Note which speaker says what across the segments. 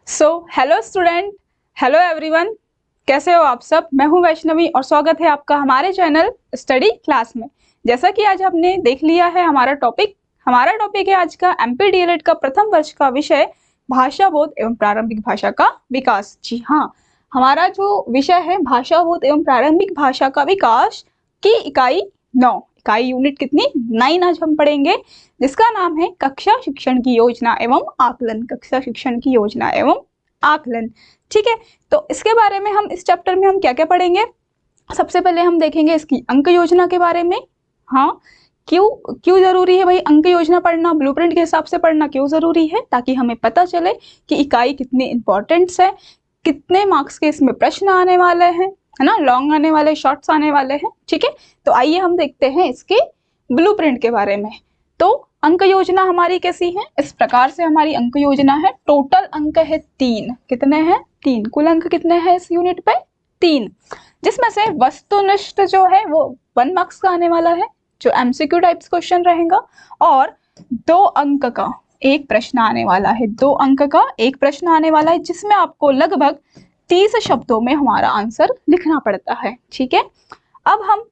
Speaker 1: Hello student, hello everyone, कैसे हो आप सब। मैं हूं वैष्णवी और स्वागत है आपका हमारे चैनल स्टडी क्लास में। जैसा कि आज हमने देख लिया है हमारा टॉपिक है आज का एमपी डीएलएड का प्रथम वर्ष का विषय भाषा बोध एवं प्रारंभिक भाषा का विकास। जी हाँ, हमारा जो विषय है भाषा बोध एवं प्रारंभिक भाषा का विकास की इकाई 9, इकाई यूनिट कितनी 9 आज हम पढ़ेंगे, जिसका नाम है कक्षा शिक्षण की योजना एवं आकलन। कक्षा शिक्षण की योजना एवं आकलन, ठीक है। तो इसके बारे में हम इस चैप्टर में हम क्या क्या पढ़ेंगे। सबसे पहले हम देखेंगे इसकी अंक योजना के बारे में। हाँ, क्यों जरूरी है भाई अंक योजना पढ़ना, ब्लूप्रिंट के हिसाब से पढ़ना क्यों जरूरी है, ताकि हमें पता चले कि इकाई कितनी इंपॉर्टेंट है, कितने मार्क्स के इसमें प्रश्न आने वाले हैं, है ना, लॉन्ग आने वाले, शॉर्ट्स आने वाले हैं, ठीक है। तो आइए हम देखते हैं इसके ब्लूप्रिंट के बारे में। तो अंक योजना हमारी कैसी है, इस प्रकार से हमारी अंक योजना है। टोटल अंक है 3, कितने हैं 3, कुल अंक कितने हैं इस यूनिट पे 3, जिसमें से वस्तुनिष्ठ जो है वो 1 मार्क्स का आने वाला है, जो एमसीक्यू टाइप्स क्वेश्चन रहेगा, और 2 अंक का एक प्रश्न आने वाला है, 2 अंक का एक प्रश्न आने वाला है, जिसमें आपको लगभग 30 शब्दों में हमारा आंसर लिखना पड़ता है, ठीक है। अब हम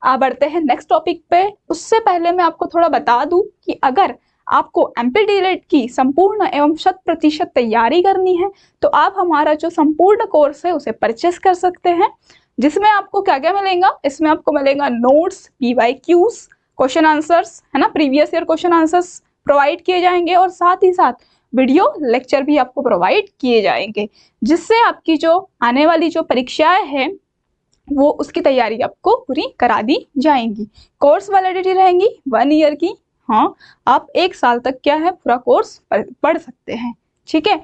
Speaker 1: बढ़ते हैं नेक्स्ट टॉपिक पे। उससे पहले मैं आपको थोड़ा बता दूं कि अगर आपको एमपी डीएलएड की संपूर्ण एवं 100% तैयारी करनी है तो आप हमारा जो संपूर्ण कोर्स है उसे परचेस कर सकते हैं, जिसमें आपको क्या क्या मिलेगा। इसमें आपको मिलेगा नोट्स, पीवाईक्यूज, क्वेश्चन आंसर्स, है ना, previous year question answers provide किए जाएंगे, और साथ ही साथ वीडियो लेक्चर भी आपको प्रोवाइड किए जाएंगे, जिससे आपकी जो आने वाली जो परीक्षाएं हैं वो उसकी तैयारी आपको पूरी करा दी जाएंगी। कोर्स वैलिडिटी रहेंगी 1 ईयर की। हाँ, आप 1 साल तक क्या है पूरा कोर्स पढ़ सकते हैं, ठीक है।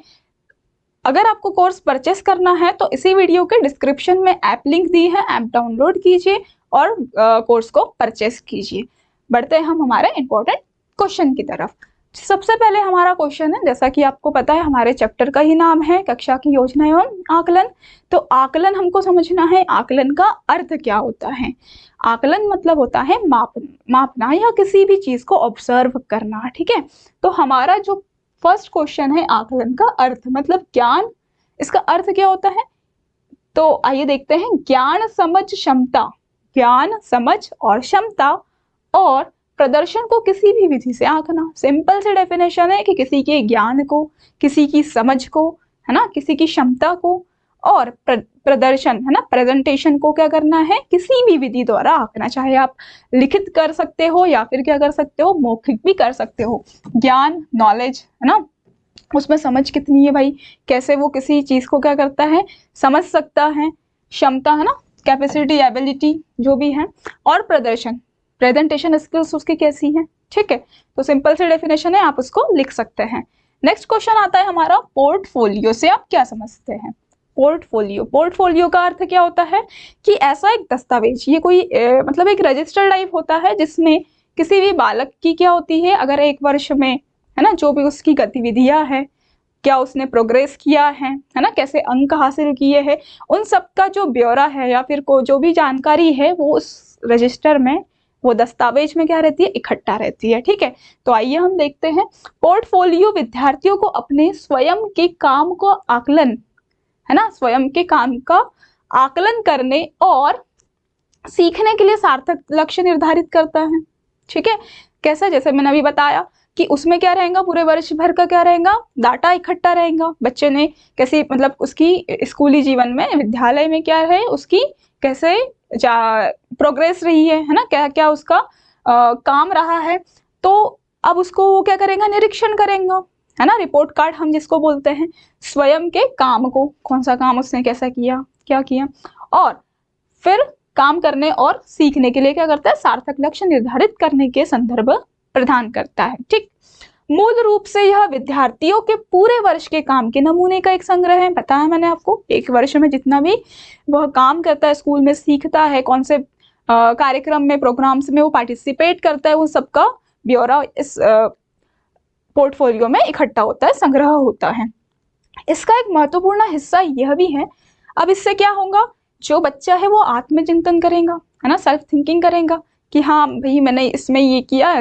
Speaker 1: अगर आपको कोर्स परचेस करना है तो इसी वीडियो के डिस्क्रिप्शन में ऐप लिंक दी है, ऐप डाउनलोड कीजिए और कोर्स को परचेस कीजिए। बढ़ते हैं हम हमारे इंपॉर्टेंट क्वेश्चन की तरफ। सबसे पहले हमारा क्वेश्चन है, जैसा कि आपको पता है हमारे चैप्टर का ही नाम है कक्षा की योजना एवं आकलन। तो आकलन हमको समझना है, आकलन का अर्थ क्या होता है। आकलन मतलब होता है मापना या किसी भी चीज को ऑब्जर्व करना, ठीक है। तो हमारा जो फर्स्ट क्वेश्चन है आकलन का अर्थ मतलब ज्ञान, इसका अर्थ क्या होता है। तो आइए देखते हैं। ज्ञान समझ क्षमता, ज्ञान समझ और क्षमता और प्रदर्शन को किसी भी विधि से आंकना। सिंपल सी डेफिनेशन है कि किसी के ज्ञान को, किसी की समझ को, है ना, किसी की क्षमता को और प्रदर्शन, है ना, प्रेजेंटेशन को क्या करना है, किसी भी विधि द्वारा आंकना। चाहे आप लिखित कर सकते हो या फिर क्या कर सकते हो, मौखिक भी कर सकते हो। ज्ञान, नॉलेज, है ना, उसमें समझ कितनी है भाई, कैसे वो किसी चीज को क्या करता है, समझ सकता है। क्षमता, है ना, कैपेसिटी, एबिलिटी जो भी है, और प्रदर्शन, प्रेजेंटेशन स्किल्स उसकी कैसी है, ठीक है। तो सिंपल सी डेफिनेशन है, आप उसको लिख सकते हैं। नेक्स्ट क्वेश्चन आता है हमारा पोर्टफोलियो से आप क्या समझते हैं। पोर्टफोलियो का अर्थ क्या होता है कि ऐसा एक दस्तावेज, ये कोई मतलब एक रजिस्टर टाइप होता है, जिसमें किसी भी बालक की क्या होती है, अगर 1 वर्ष में, है ना, जो भी उसकी गतिविधियां है, क्या उसने प्रोग्रेस किया है ना, कैसे अंक हासिल किए हैं, उन सब का जो ब्यौरा है या फिर जो भी जानकारी है वो उस रजिस्टर में, वो दस्तावेज में क्या रहती है, इकट्ठा रहती है, ठीक है। तो आइए हम देखते हैं। पोर्टफोलियो विद्यार्थियों को अपने स्वयं के काम को आकलन, है ना, स्वयं के काम का आकलन करने और सीखने के लिए सार्थक लक्ष्य निर्धारित करता है, ठीक है। कैसे, जैसे मैंने अभी बताया कि उसमें क्या रहेगा, पूरे वर्ष भर का क्या रहेगा, डाटा इकट्ठा रहेगा, बच्चे ने कैसे, मतलब उसकी स्कूली जीवन में, विद्यालय में क्या है, उसकी कैसे प्रोग्रेस रही है ना, क्या क्या उसका काम रहा है। तो अब उसको वो क्या करेगा, निरीक्षण करेगा, है ना, रिपोर्ट कार्ड हम जिसको बोलते हैं। स्वयं के काम को, कौन सा काम उसने कैसा किया, क्या किया, और फिर काम करने और सीखने के लिए क्या करता है, सार्थक लक्ष्य निर्धारित करने के संदर्भ प्रदान करता है, ठीक। मूल रूप से यह विद्यार्थियों के पूरे वर्ष के काम के नमूने का एक संग्रह है। बताया मैंने आपको, 1 वर्ष में जितना भी वह काम करता है, स्कूल में सीखता है, कौन से कार्यक्रम में, प्रोग्राम्स में वो पार्टिसिपेट करता है, वो सबका ब्यौरा इस पोर्टफोलियो में इकट्ठा होता है, संग्रह होता है। इसका एक महत्वपूर्ण हिस्सा यह भी है, अब इससे क्या होगा, जो बच्चा है वो आत्मचिंतन करेगा, है ना, सेल्फ थिंकिंग करेगा कि हाँ भाई मैंने इसमें ये किया,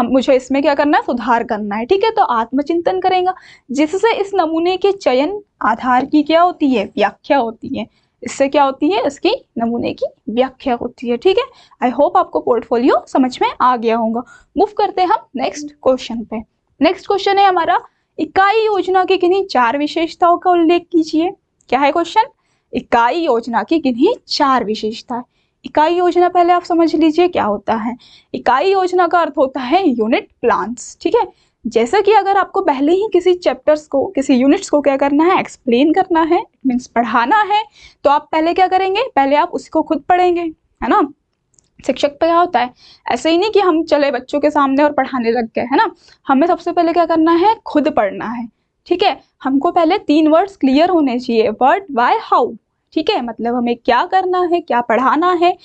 Speaker 1: मुझे इसमें क्या करना है, सुधार करना है। ठीक है, तो आत्मचिंतन करेगा, जिससे इस नमूने के चयन आधार की क्या होती है, व्याख्या होती है। इससे क्या होती है, इसकी नमूने की व्याख्या होती है। ठीक है, आई होप आपको पोर्टफोलियो समझ में आ गया होगा। मूव करते हैं हम नेक्स्ट क्वेश्चन पे। नेक्स्ट क्वेश्चन है हमारा, इकाई योजना की किन्हीं 4 विशेषताओं का उल्लेख कीजिए। क्या है क्वेश्चन, इकाई योजना की किन्हीं 4 विशेषताएं। इकाई योजना पहले आप समझ लीजिए क्या होता है। इकाई योजना का अर्थ होता है यूनिट प्लान्स। ठीक है, जैसा कि अगर आपको पहले ही किसी चैप्टर्स को, किसी यूनिट्स को क्या करना है, एक्सप्लेन करना है, मीन्स पढ़ाना है, तो आप पहले क्या करेंगे, पहले आप उसको खुद पढ़ेंगे, है ना। शिक्षक पे क्या होता है, ऐसे ही नहीं कि हम चले बच्चों के सामने और पढ़ाने लग गए, है ना। हमें सबसे पहले क्या करना है, खुद पढ़ना है। ठीक है, हमको पहले 3 वर्ड्स क्लियर होने चाहिए, व्हाट, व्हाई, हाउ। ठीक है, मतलब हमें क्या करना है, क्या पढ़ाना है,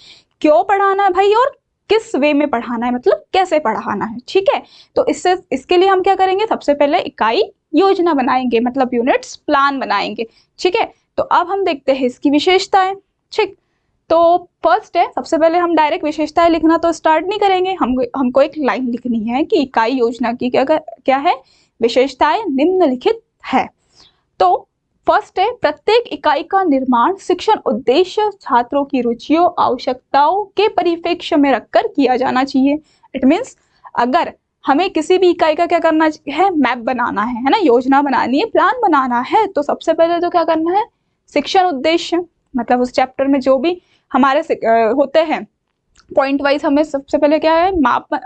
Speaker 1: क्यों पढ़ाना है भाई, और किस वे में पढ़ाना है, मतलब कैसे पढ़ाना है। ठीक है, तो इसके लिए हम क्या करेंगे, सबसे पहले इकाई योजना बनाएंगे, मतलब यूनिट्स प्लान बनाएंगे। ठीक है, तो अब हम देखते हैं इसकी विशेषताएं। ठीक, तो फर्स्ट है, सबसे पहले हम डायरेक्ट विशेषताएं लिखना तो स्टार्ट नहीं करेंगे, हमको एक लाइन लिखनी है कि इकाई योजना की क्या है, विशेषताएं निम्नलिखित है। तो फर्स्ट है, प्रत्येक इकाई का निर्माण शिक्षण उद्देश्य, छात्रों की रुचियों, आवश्यकताओं के परिप्रेक्ष्य में रखकर किया जाना चाहिए। इट मीन्स अगर हमें किसी भी इकाई का क्या करना है, मैप बनाना है ना, योजना बनानी है, प्लान बनाना है, तो सबसे पहले तो क्या करना है, शिक्षण उद्देश्य, मतलब उस चैप्टर में जो भी हमारे होते हैं पॉइंट वाइज, हमें सबसे पहले क्या है,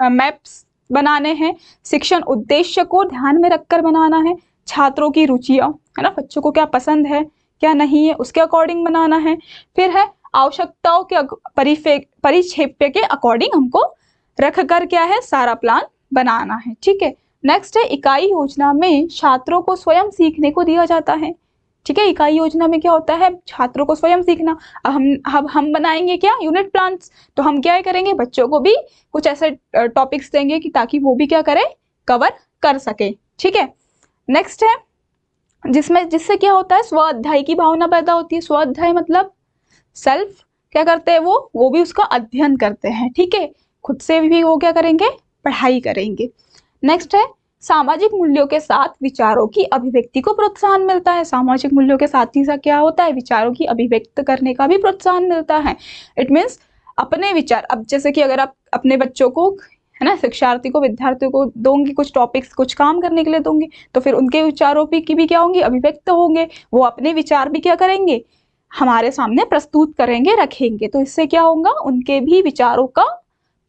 Speaker 1: मैप्स बनाने हैं। शिक्षण उद्देश्य को ध्यान में रखकर बनाना है। छात्रों की रुचियां, है ना, बच्चों को क्या पसंद है, क्या नहीं है, उसके अकॉर्डिंग बनाना है। फिर है आवश्यकताओं के परिक्षेप्य के अकॉर्डिंग हमको रख कर क्या है, सारा प्लान बनाना है। ठीक है, नेक्स्ट है, इकाई योजना में छात्रों को स्वयं सीखने को दिया जाता है। ठीक है, इकाई योजना में क्या होता है, छात्रों को स्वयं सीखना। अब हम बनाएंगे क्या, यूनिट प्लान्स, तो हम क्या करेंगे, बच्चों को भी कुछ ऐसे टॉपिक्स देंगे कि ताकि वो भी क्या करे, कवर कर सके। ठीक है, नेक्स्ट है, जिससे क्या होता है, स्व अध्याय की भावना पैदा होती है। स्व अध्याय मतलब सेल्फ क्या करते हैं, वो भी उसका अध्ययन करते हैं। ठीक है, खुद से भी वो क्या करेंगे, पढ़ाई करेंगे। नेक्स्ट है, सामाजिक मूल्यों के साथ विचारों की अभिव्यक्ति को प्रोत्साहन मिलता है। सामाजिक मूल्यों के साथ ही क्या होता है, विचारों की अभिव्यक्त करने का भी प्रोत्साहन मिलता है। इट मीन्स अपने विचार, अब जैसे कि अगर आप अपने बच्चों को, है ना, शिक्षार्थी को, विद्यार्थियों को दूंगी कुछ टॉपिक्स, कुछ काम करने के लिए दूंगी, तो फिर उनके विचारों की भी क्या होंगे, अभिव्यक्त होंगे। वो अपने विचार भी क्या करेंगे, हमारे सामने प्रस्तुत करेंगे, रखेंगे, तो इससे क्या होगा, उनके भी विचारों का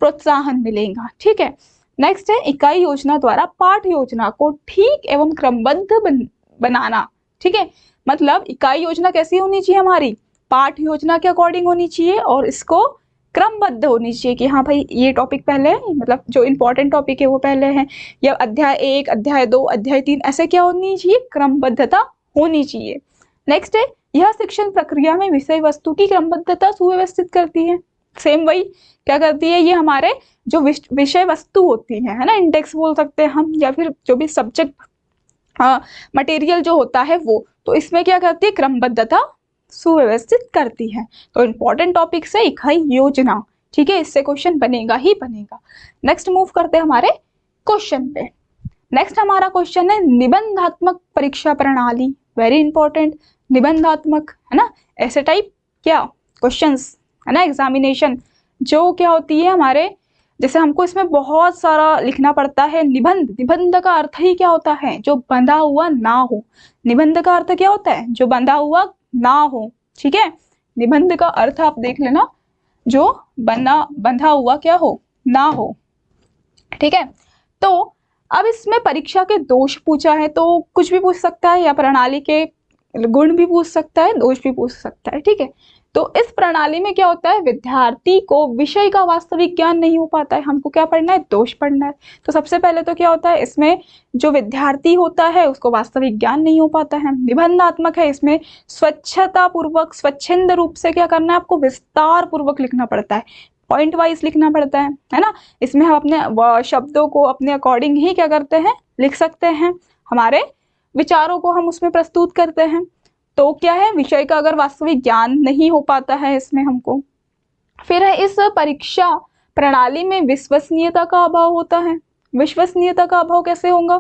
Speaker 1: प्रोत्साहन मिलेगा। ठीक है, नेक्स्ट है, इकाई योजना द्वारा पाठ योजना को ठीक एवं क्रमबद्ध बनाना। ठीक है, मतलब इकाई योजना कैसी होनी चाहिए, हमारी पाठ योजना के अकॉर्डिंग होनी चाहिए, और इसको क्रमबद्ध होनी चाहिए कि हाँ भाई ये टॉपिक पहले, मतलब जो इंपॉर्टेंट टॉपिक है वो पहले है, या अध्याय 1, अध्याय 2, अध्याय 3, ऐसे क्या होनी चाहिए, क्रमबद्धता होनी चाहिए। नेक्स्ट है, यह शिक्षण प्रक्रिया में विषय वस्तु की क्रमबद्धता सुव्यवस्थित करती है। सेम वही क्या करती है, ये हमारे जो विषय वस्तु होती है ना, इंडेक्स बोल सकते हैं हम, या फिर जो भी सब्जेक्ट मटेरियल जो होता है वो, तो इसमें क्या करती है, क्रमबद्धता सुव्यवस्थित करती है। तो इंपॉर्टेंट टॉपिक से इकाई योजना। ठीक है, इससे क्वेश्चन बनेगा ही बनेगा। नेक्स्ट मूव करते हैं हमारे क्वेश्चन पे। नेक्स्ट हमारा क्वेश्चन है, निबंधात्मक परीक्षा प्रणाली। वेरी इंपॉर्टेंट, निबंधात्मक, है ना, ऐसे टाइप क्या क्वेश्चंस, है ना, एग्जामिनेशन जो क्या होती है हमारे, जैसे हमको इसमें बहुत सारा लिखना पड़ता है। निबंध का अर्थ ही क्या होता है, जो बंधा हुआ ना हो। निबंध का अर्थ क्या होता है, जो बंधा हुआ ना हो। ठीक है, निबंध का अर्थ आप देख लेना, जो बंधा हुआ क्या हो, ना हो। ठीक है, तो अब इसमें परीक्षा के दोष पूछा है, तो कुछ भी पूछ सकता है, या प्रणाली के गुण भी पूछ सकता है, दोष भी पूछ सकता है। ठीक है, तो इस प्रणाली में क्या होता है, विद्यार्थी को विषय का वास्तविक ज्ञान नहीं हो पाता है। हमको क्या पढ़ना है, दोष पढ़ना है। तो सबसे पहले तो क्या होता है, इसमें जो विद्यार्थी होता है उसको वास्तविक ज्ञान नहीं हो पाता है। निबंधात्मक है, इसमें स्वच्छता पूर्वक, स्वच्छंद रूप से क्या करना है, आपको विस्तार पूर्वक लिखना पड़ता है, पॉइंट वाइज लिखना पड़ता है ना। इसमें हम अपने शब्दों को अपने अकॉर्डिंग ही क्या करते हैं, लिख सकते हैं, हमारे विचारों को हम उसमें प्रस्तुत करते हैं। तो क्या है, विषय का अगर वास्तविक ज्ञान नहीं हो पाता है इसमें हमको। फिर है, इस परीक्षा प्रणाली में विश्वसनीयता का अभाव होता है। विश्वसनीयता का अभाव कैसे होगा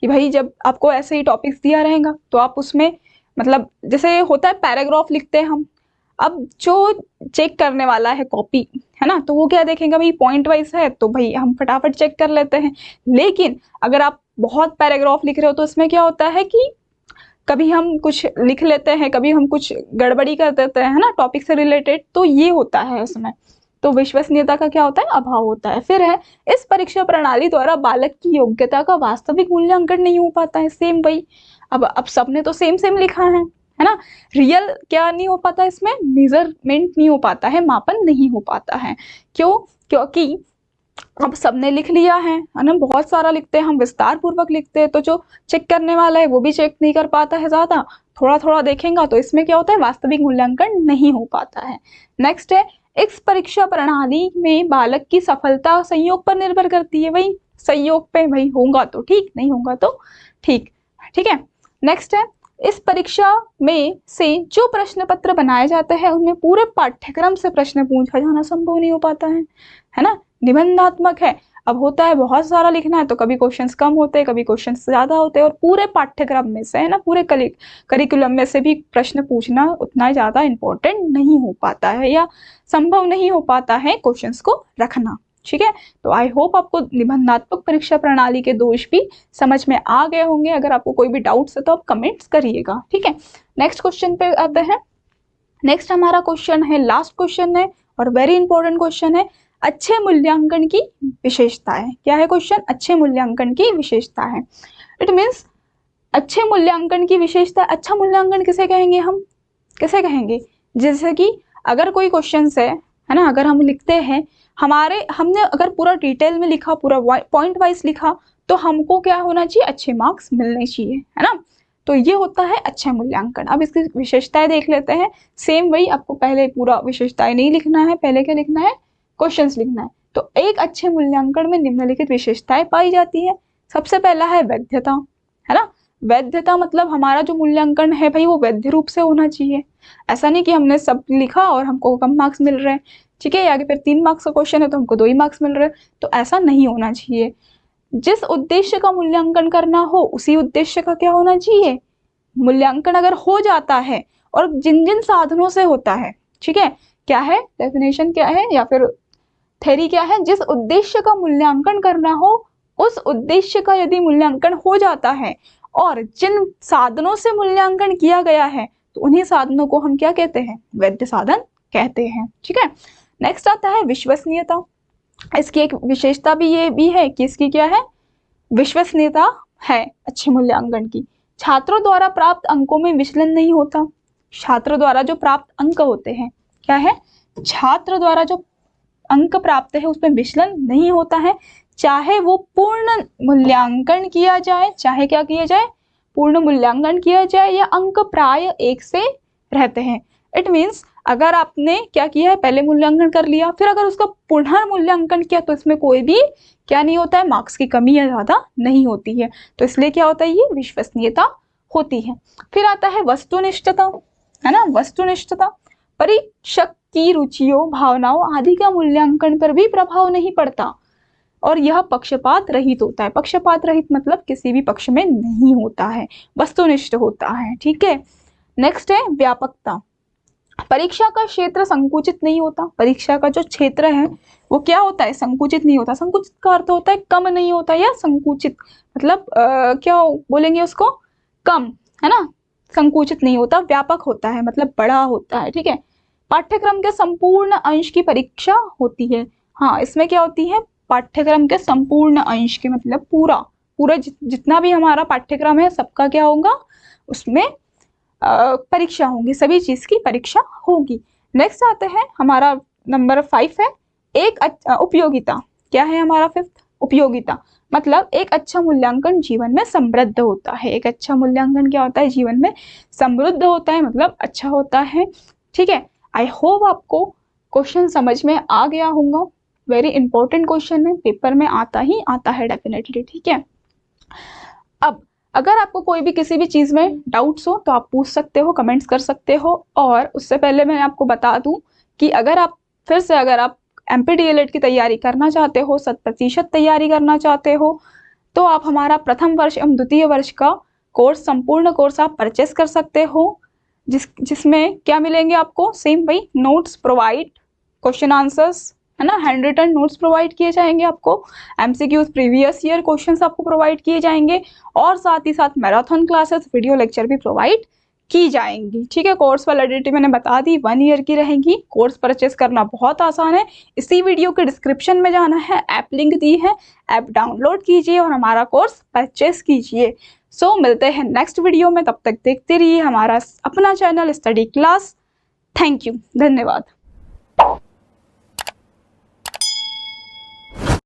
Speaker 1: कि भाई जब आपको ऐसे ही टॉपिक्स दिया रहेगा तो आप उसमें मतलब जैसे होता है पैराग्राफ लिखते हैं हम, अब जो चेक करने वाला है कॉपी है ना, तो वो क्या देखेगा भाई पॉइंट वाइज है तो भाई हम फटाफट चेक कर लेते हैं। लेकिन अगर आप बहुत पैराग्राफ लिख रहे हो तो इसमें क्या होता है कि कभी हम कुछ लिख लेते हैं, कभी हम कुछ गड़बड़ी कर देते हैं, है ना, टॉपिक से रिलेटेड, तो ये होता है उसमें। तो विश्वसनीयता का क्या होता है, अभाव होता है। फिर है इस परीक्षा प्रणाली द्वारा बालक की योग्यता का वास्तविक मूल्यांकन नहीं हो पाता है। सेम भाई, अब सबने तो सेम सेम लिखा है ना, रियल क्या नहीं हो पाता, इसमें मेजरमेंट नहीं हो पाता है, मापन नहीं हो पाता है। क्यों? क्योंकि अब सबने लिख लिया है ना, बहुत सारा लिखते हैं हम, विस्तार पूर्वक लिखते हैं, तो जो चेक करने वाला है वो भी चेक नहीं कर पाता है, ज्यादा थोड़ा थोड़ा देखेगा, तो इसमें क्या होता है, वास्तविक मूल्यांकन नहीं हो पाता है। नेक्स्ट है इस परीक्षा प्रणाली में बालक की सफलता संयोग पर निर्भर करती है। भाई संयोग पे, भाई होगा तो ठीक, नहीं होगा तो ठीक, ठीक है। नेक्स्ट है इस परीक्षा में से जो प्रश्न पत्र बनाए जाते हैं उनमें पूरे पाठ्यक्रम से प्रश्न पूछा जाना संभव नहीं हो पाता है ना। निबंधात्मक है, अब होता है बहुत सारा लिखना है तो कभी क्वेश्चंस कम होते हैं, कभी क्वेश्चंस ज्यादा होते हैं, और पूरे पाठ्यक्रम में से है ना, पूरे करिकुलम में से भी प्रश्न पूछना उतना ज्यादा इंपॉर्टेंट नहीं हो पाता है, या संभव नहीं हो पाता है क्वेश्चंस को रखना। ठीक है, तो आई होप आपको निबंधात्मक परीक्षा प्रणाली के दोष भी समझ में आ गए होंगे। अगर आपको कोई भी डाउट्स है तो आप कमेंट्स करिएगा। ठीक है, नेक्स्ट क्वेश्चन पे आते हैं। नेक्स्ट हमारा क्वेश्चन है, लास्ट क्वेश्चन है और वेरी इंपॉर्टेंट क्वेश्चन है, अच्छे मूल्यांकन की विशेषताएं। क्या है क्वेश्चन? अच्छे मूल्यांकन की विशेषता है। इट मीन्स अच्छे मूल्यांकन की विशेषता, अच्छा मूल्यांकन किसे कहेंगे हम, किसे कहेंगे? जैसे कि अगर कोई क्वेश्चन है ना, अगर हम लिखते हैं, हमने अगर पूरा डिटेल में लिखा, पूरा पॉइंट वाइज लिखा, तो हमको क्या होना चाहिए, अच्छे मार्क्स मिलने चाहिए, है ना। तो ये होता है अच्छा मूल्यांकन। अब इसकी विशेषताएं देख लेते हैं। सेम वही, आपको पहले पूरा विशेषताएं नहीं लिखना है, पहले क्या लिखना है, क्वेश्चंस लिखना है। तो एक अच्छे मूल्यांकन में निम्नलिखित विशेषताएं पाई जाती है। सबसे पहला है वैधता, है ना। वैधता मतलब हमारा जो मूल्यांकन है भाई वो वैध रूप से होना चाहिए। ऐसा नहीं कि हमने सब लिखा और हमको कम मार्क्स मिल रहे हैं, ठीक है, आगे फिर 3 मार्क्स का क्वेश्चन है तो हमको 2 ही मार्क्स मिल रहे हैं, तो ऐसा नहीं होना चाहिए। जिस उद्देश्य का मूल्यांकन करना हो उसी उद्देश्य का क्या होना चाहिए, मूल्यांकन अगर हो जाता है, और जिन जिन साधनों से होता है, ठीक है, क्या है डेफिनेशन, क्या है या फिर थ्योरी क्या है, जिस उद्देश्य का मूल्यांकन करना हो उस उद्देश्य का यदि मूल्यांकन हो जाता है और जिन साधनों से मूल्यांकन किया गया है तो उन्हीं साधनों को हम क्या कहते हैं, वैध साधन कहते हैं। ठीक है, नेक्स्ट आता है विश्वसनीयता। इसकी एक विशेषता भी ये भी है कि इसकी क्या है, विश्वसनीयता है अच्छे मूल्यांकन की। छात्रों द्वारा प्राप्त अंकों में विचलन नहीं होता। छात्र द्वारा जो प्राप्त अंक होते हैं, क्या है, छात्र द्वारा जो अंक प्राप्त है उसमें विचलन नहीं होता है, चाहे वो पूर्ण मूल्यांकन किया जाए, चाहे क्या किया जाए, पूर्ण मूल्यांकन किया जाए, या अंक प्राय एक से रहते हैं। इट मीन्स अगर आपने क्या किया है, पहले मूल्यांकन कर लिया, फिर अगर उसका पुनर्मूल्यांकन किया तो इसमें कोई भी क्या नहीं होता है, मार्क्स की कमी या ज्यादा नहीं होती है। तो इसलिए क्या होता है, ये विश्वसनीयता होती है। फिर आता है वस्तुनिष्ठता, है ना। वस्तुनिष्ठता, परीक्षक की रुचियों, भावनाओं आदि का मूल्यांकन पर भी प्रभाव नहीं पड़ता और यह पक्षपात रहित होता है। पक्षपात रहित मतलब किसी भी पक्ष में नहीं होता है, वस्तुनिष्ठ होता है। ठीक है, नेक्स्ट है व्यापकता। परीक्षा का क्षेत्र संकुचित नहीं होता। परीक्षा का जो क्षेत्र है वो क्या होता है, संकुचित नहीं होता। संकुचित का अर्थ होता है कम नहीं होता, या संकुचित मतलब क्या बोलेंगे उसको, कम, है ना। संकुचित नहीं होता, व्यापक होता है मतलब बड़ा होता है। ठीक है, पाठ्यक्रम के संपूर्ण अंश की परीक्षा होती है। हाँ, इसमें क्या होती है, पाठ्यक्रम के संपूर्ण अंश के मतलब पूरा पूरा जितना भी हमारा पाठ्यक्रम है सबका क्या होगा, उसमें परीक्षा होगी, सभी चीज की परीक्षा होगी। नेक्स्ट आते हैं, हमारा नंबर 5 है एक उपयोगिता। क्या है हमारा 5th, उपयोगिता मतलब एक अच्छा मूल्यांकन जीवन में समृद्ध होता है। एक अच्छा मूल्यांकन क्या होता है, जीवन में समृद्ध होता है, मतलब अच्छा होता है। ठीक है, आई होप आपको क्वेश्चन समझ में आ गया होगा। वेरी इंपॉर्टेंट क्वेश्चन है, पेपर में आता ही आता है डेफिनेटली। ठीक है, अब अगर आपको कोई भी किसी भी चीज में डाउट्स हो तो आप पूछ सकते हो, कमेंट्स कर सकते हो। और उससे पहले मैं आपको बता दूं कि अगर आप फिर से अगर आप MPDLED की तैयारी करना चाहते हो, 100% तैयारी करना चाहते हो, तो आप हमारा प्रथम वर्ष एवं द्वितीय वर्ष का कोर्स, संपूर्ण कोर्स आप परचेस कर सकते हो, जिसमें क्या मिलेंगे आपको, सेम वही नोट्स प्रोवाइड, क्वेश्चन आंसर्स, है ना, हैंड रिटन नोट्स प्रोवाइड किए जाएंगे आपको, MCQs प्रीवियस ईयर क्वेश्चंस आपको प्रोवाइड किए जाएंगे, और साथ ही साथ मैराथन क्लासेस, वीडियो लेक्चर भी प्रोवाइड की जाएंगी। ठीक है, कोर्स वैलिडिटी मैंने बता दी 1 ईयर की रहेगी। कोर्स परचेस करना बहुत आसान है, इसी वीडियो के डिस्क्रिप्शन में जाना है, ऐप लिंक दी है, ऐप डाउनलोड कीजिए और हमारा कोर्स परचेस कीजिए। सो मिलते हैं नेक्स्ट वीडियो में, तब तक देखते रहिए हमारा अपना channel study class. Thank you, धन्यवाद।